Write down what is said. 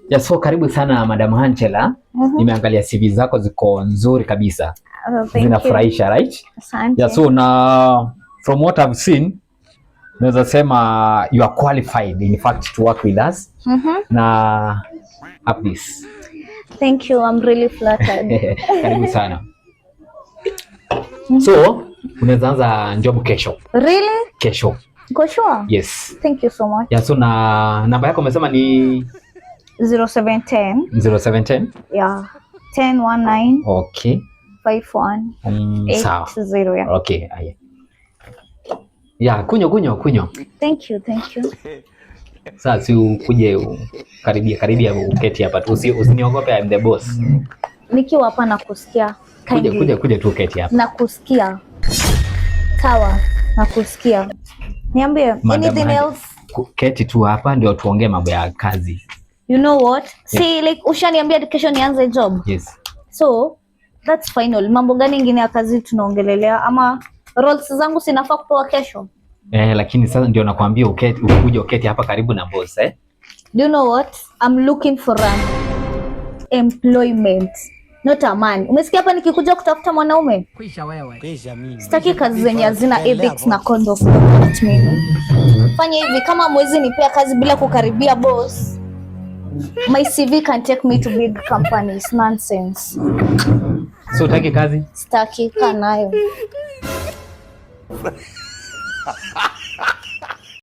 Ya, so karibu sana Madam Angela. Nimeangalia CV zako ziko nzuri kabisa. Zinafurahisha, right? Asante. Yeah, so na from what I've seen, naweza sema you are qualified in fact to work with us. Na up this. Thank you. I'm really flattered. Karibu sana. So, unaweza anza job kesho. Really? Kesho. Go sure? Yes. Thank you so much. Yeah, so na namba yako umesema ni 0710. 0710? Yeah. 1019. Okay. 51. Sawa. 80. Yeah. Okay, aya. Yeah, kunywa. Thank you. Sasa si ukuje karibia uketi hapa tu. Usiniogope, I'm the boss. Nikiwa hapa nakusikia. Kuja tu uketi hapa. Nakusikia. Sawa, nakusikia. Niambie, anything else? Keti tu hapa ndio tuongee mambo ya kazi. You know what? See, like ushaniambia kesho nianze job. Yes. So, that's final. Mambo gani ingine ya kazi tunaongelelea ama roles zangu sinafaa kupewa kesho? Lakini sasa ndio nakwambia ukuje uketi hapa karibu na boss, Do you know what? I'm looking for an employment, not a man. Umesikia hapa nikikuja kutafuta mwanaume? Kwisha wewe. Kwisha mimi. Sitaki kazi zenye hazina ethics na conduct. Fanya hivi, kama mwezi nipea kazi bila kukaribia boss, my CV can take me to big companies. Nonsense. So utaki kazi? Sitaki, kaa nayo.